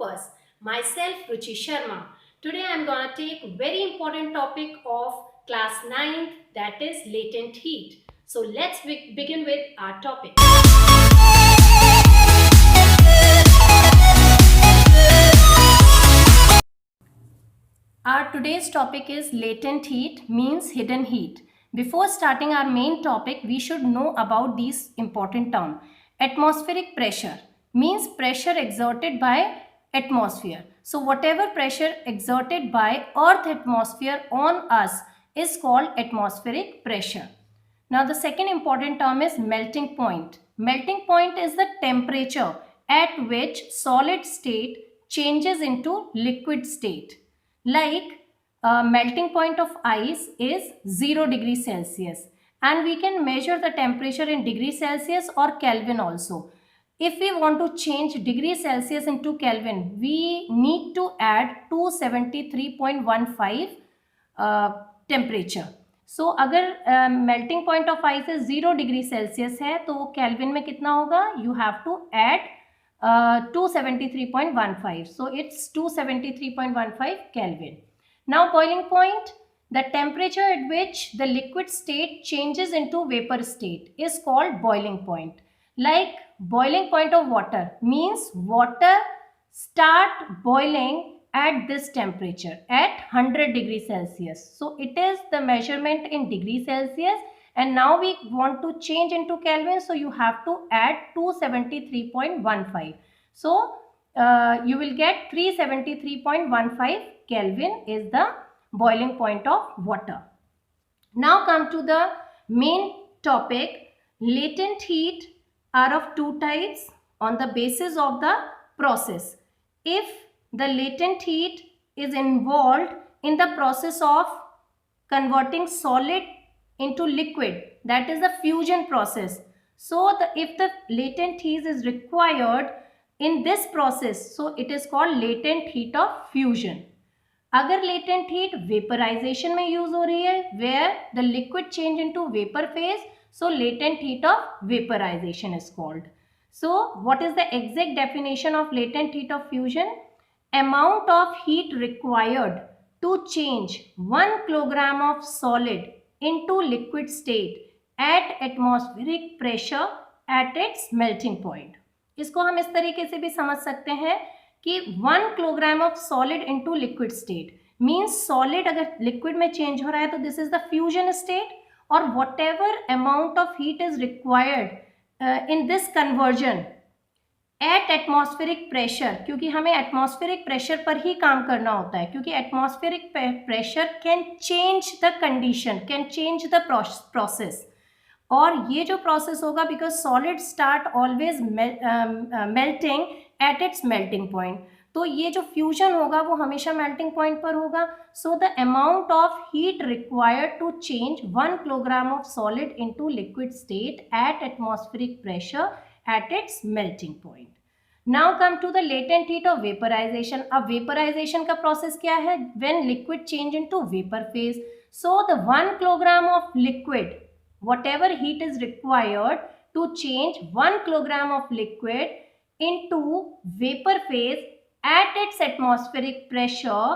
campus. Myself, Ruchi Sharma. Today I am going to take a very important topic of class 9, that is latent heat. So let's begin with our topic. Our today's topic is latent heat, means hidden heat. Before starting our main topic, we should know about these important terms. Atmospheric pressure means pressure exerted by atmosphere. So whatever pressure exerted by earth atmosphere on us is called atmospheric pressure. Now the second important term is melting point. Melting point is the temperature at which solid state changes into liquid state. Like melting point of ice is 0 degree Celsius, and we can measure the temperature in degree Celsius or Kelvin also. If we want to change degree Celsius into Kelvin, we need to add 273.15 temperature. So अगर melting point of ice is 0 degree Celsius है तो Kelvin में कितना होगा? You have to add 273.15. So it's 273.15 Kelvin. Now boiling point, the temperature at which the liquid state changes into vapor state is called boiling point. Like boiling point of water means water start boiling at this temperature at 100 degrees Celsius. So it is the measurement in degree Celsius, and now we want to change into Kelvin, so you have to add 273.15. So you will get 373.15 Kelvin is the boiling point of water. Now come to the main topic. Latent heat are of two types on the basis of the process. If the latent heat is involved in the process of converting solid into liquid, that is the fusion process. So if the latent heat is required in this process, so it is called latent heat of fusion. अगर latent heat vaporization में use हो रही है, where the liquid change into vapor phase, so latent heat of vaporization is called. So what is the exact definition of latent heat of fusion? Amount of heat required to change 1 kilogram of solid into liquid state at atmospheric pressure at its melting point. इसको हम इस तरीके से भी समझ सकते हैं कि 1 kilogram of solid into liquid state means solid अगर लिक्विड में चेंज हो रहा है तो this is the fusion state, और whatever amount of heat is required in this conversion at atmospheric pressure, क्योंकि हमें एटमॉस्फेरिक प्रेशर पर ही काम करना होता है, क्योंकि atmospheric pressure can change the condition, can change the process. और ये जो प्रोसेस होगा, because solid start always melting eight its melting point, तो ये जो फ्यूजन होगा वो हमेशा मेल्टिंग पॉइंट पर होगा. So the amount of heat required to change 1 kilogram of solid into liquid state at atmospheric pressure at its melting point. Now come to the latent heat of vaporisation. अब vaporisation का process क्या है? When liquid change into vapour phase. So the 1 kilogram of liquid, whatever heat is required to change 1 kilogram of liquid into vapor phase at its atmospheric pressure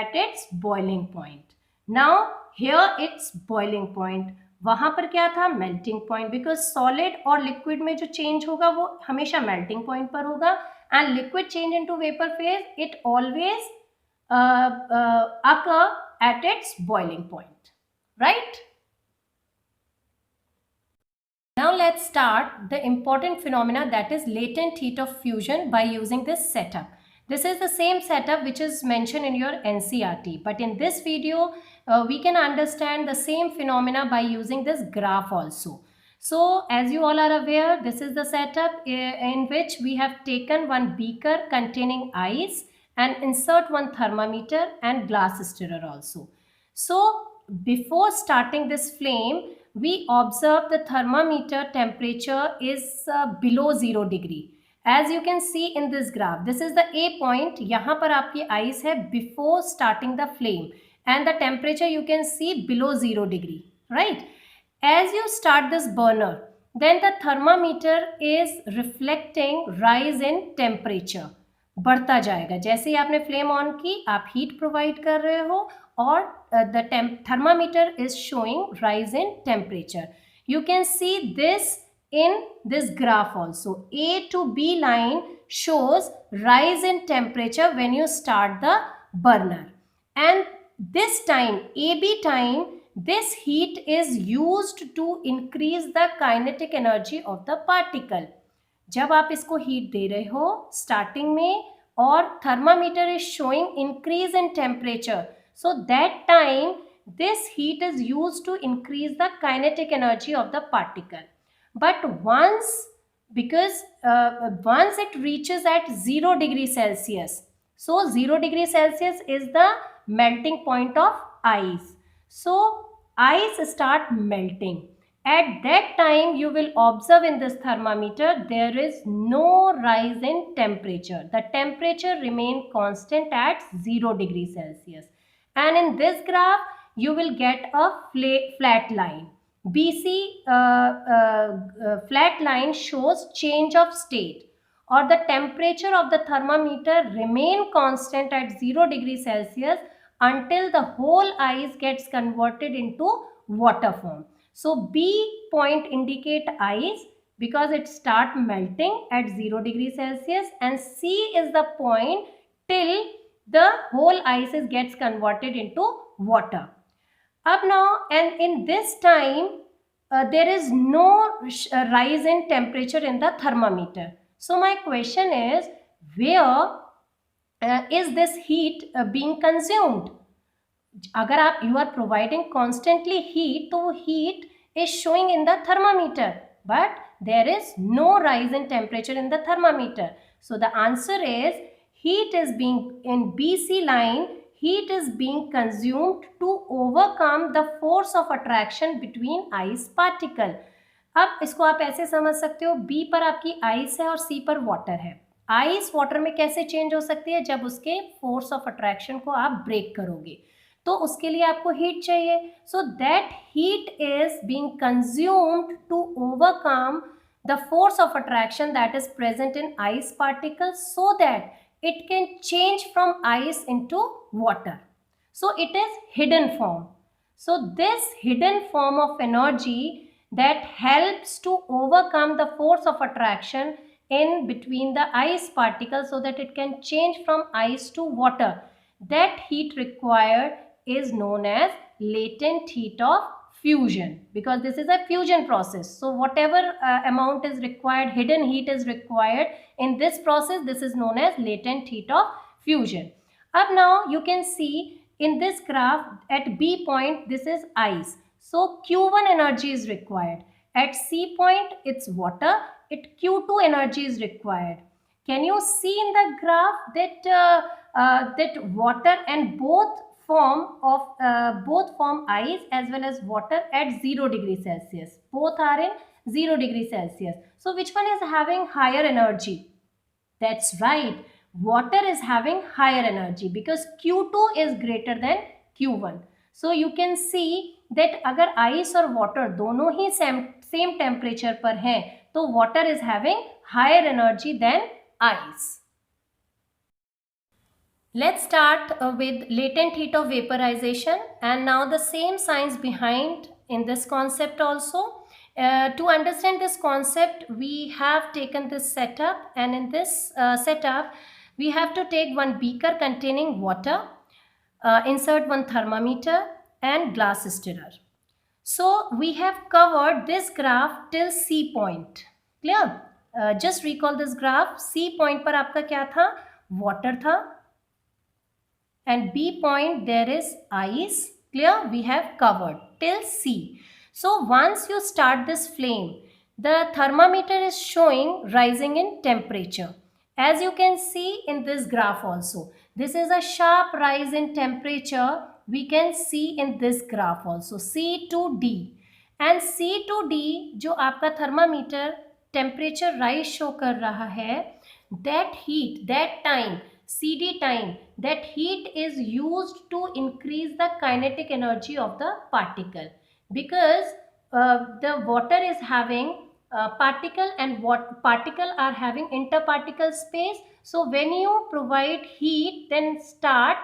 at its boiling point. Now here it's boiling point. वहां पर क्या था? melting point, because solid और liquid में जो change होगा वो हमेशा melting point पर होगा, and liquid change into vapor phase it always occur at its boiling point, right? Now let's start the important phenomena, that is latent heat of fusion, by using this setup. This is the same setup which is mentioned in your NCERT, but in this video we can understand the same phenomena by using this graph also. So as you all are aware, this is the setup in which we have taken one beaker containing ice and insert one thermometer and glass stirrer also. So before starting this flame, we observe the thermometer temperature is below 0 degree. As you can see in this graph, this is the A point. यहाँ पर आपकी ice है before starting the flame, and the temperature you can see below 0 degree, right? As you start this burner, then the thermometer is reflecting rise in temperature. बढ़ता जाएगा। जैसे ही आपने flame on की, आप हीट प्रोवाइड कर रहे हो और the thermometer is showing rise in temperature. You can see this in this graph also. A to B line shows rise in temperature when you start the burner, and this time, AB time, this heat is used to increase the kinetic energy of the particle. जब आप इसको heat दे रहे हो starting में और thermometer is showing increase in temperature, so that time this heat is used to increase the kinetic energy of the particle. But once it reaches at 0 degree Celsius, so 0 degree Celsius is the melting point of ice, so ice start melting. At that time, you will observe in this thermometer there is no rise in temperature. The temperature remain constant at 0 degree Celsius. And in this graph, you will get a flat line. BC flat line shows change of state, or the temperature of the thermometer remain constant at 0 degree Celsius until the whole ice gets converted into water form. So B point indicate ice because it start melting at 0 degree Celsius, and C is the point till the whole ice gets converted into water. Up now, and in this time there is no rise in temperature in the thermometer. So my question is, where is this heat being consumed? अगर आप you are providing constantly heat, तो वो heat is showing in the thermometer, but there is no rise in temperature in the thermometer. So the answer is heat is being in BC line, heat is being consumed to overcome the force of attraction between ice particle. अब इसको आप ऐसे समझ सकते हो, B पर आपकी ice है और C पर वाटर है. आइस वाटर में कैसे चेंज हो सकती है? जब उसके फोर्स ऑफ अट्रैक्शन को आप ब्रेक करोगे, तो उसके लिए आपको हीट चाहिए. So that heat is being consumed to overcome the force of attraction that is present in ice particles, so that it can change from ice into water. So it is hidden form. So this hidden form of energy that helps to overcome the force of attraction in between the ice particles so that it can change from ice to water, that heat required is known as latent heat of fusion, because this is a fusion process. So whatever amount is required, hidden heat is required in this process, this is known as latent heat of fusion. Up now you can see in this graph at B point this is ice, so Q1 energy is required. At C point it's water, it Q2 energy is required. Can you see in the graph that water and both form ice as well as water at 0 degree Celsius. Both are in 0 degree Celsius. So which one is having higher energy? That's right. Water is having higher energy because Q2 is greater than Q1. So you can see that अगर ice और water दोनों ही same temperature पर हैं, तो water is having higher energy than ice. Let's start with latent heat of vaporization, and now the same science behind in this concept also. To understand this concept, we have taken this setup, and in this setup, we have to take one beaker containing water, insert one thermometer and glass stirrer. So we have covered this graph till C point. Clear? Just recall this graph. C point पर आपका क्या था? Water था. And B point there is ice. Clear? We have covered till C. So once you start this flame, the thermometer is showing rising in temperature. As you can see in this graph also, this is a sharp rise in temperature. We can see in this graph also, C to D. And C to D जो आपका thermometer temperature rise show कर रहा है, that heat, that time, CD time, that heat is used to increase the kinetic energy of the particle, because the water is having particle and what particle are having interparticle space. So when you provide heat, then start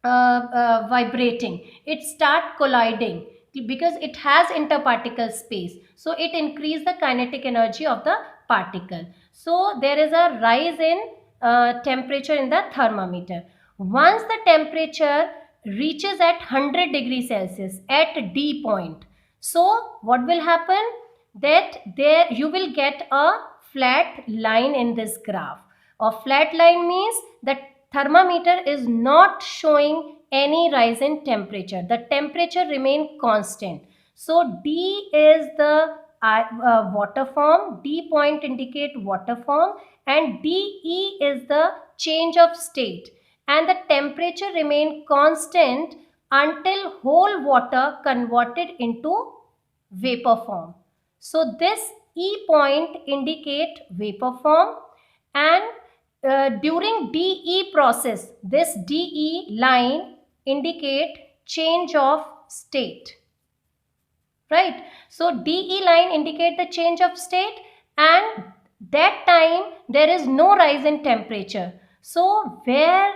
vibrating, it start colliding because it has interparticle space, so it increase the kinetic energy of the particle. So there is a rise in temperature in the thermometer. Once the temperature reaches at 100 degrees Celsius at D point, so what will happen, that there you will get a flat line in this graph. A flat line means that thermometer is not showing any rise in temperature. The temperature remain constant. So D is the water form. D point indicate water form, and DE is the change of state. And the temperature remain constant until whole water converted into vapor form. So this E point indicate vapor form, and during DE process, this DE line indicate change of state, right? So DE line indicate the change of state, and that time there is no rise in temperature. So where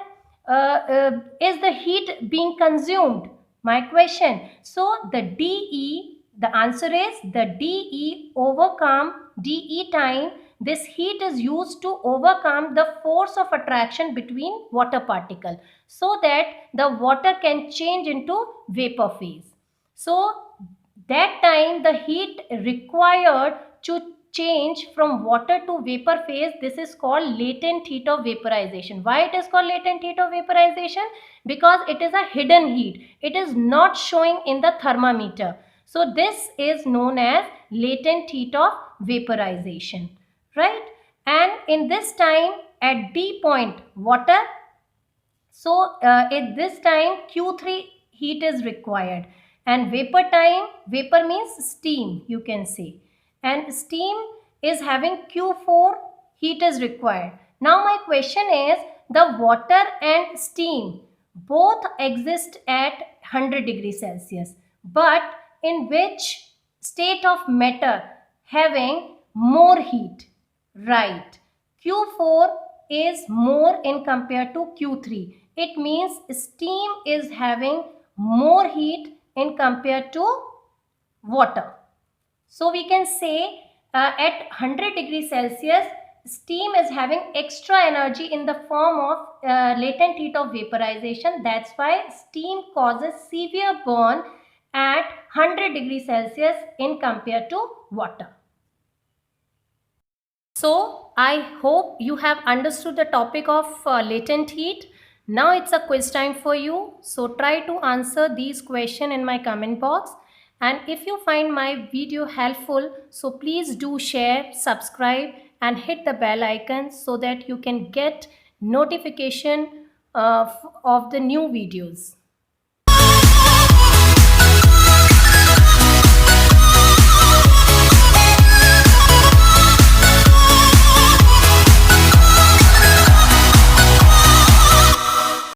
is the heat being consumed? My question. So the DE, the answer is the DE overcome DE time. This heat is used to overcome the force of attraction between water particle, so that the water can change into vapor phase. So that time the heat required to change from water to vapor phase, this is called latent heat of vaporization. Why it is called latent heat of vaporization? Because it is a hidden heat, it is not showing in the thermometer. So this is known as latent heat of vaporization, right? And in this time at D point water, so at this time Q3 heat is required, and vapor time, vapor means steam, you can say, and steam is having Q4 heat is required. Now my question is, the water and steam both exist at 100 degrees Celsius, but in which state of matter having more heat? Right. Q4 is more in compared to Q3. It means steam is having more heat in compared to water. So we can say at 100 degrees Celsius, steam is having extra energy in the form of latent heat of vaporization. That's why steam causes severe burn at 100 degrees Celsius in compared to water. So I hope you have understood the topic of latent heat. Now it's a quiz time for you. So try to answer these questions in my comment box. And if you find my video helpful, so please do share, subscribe and hit the bell icon so that you can get notification of the new videos.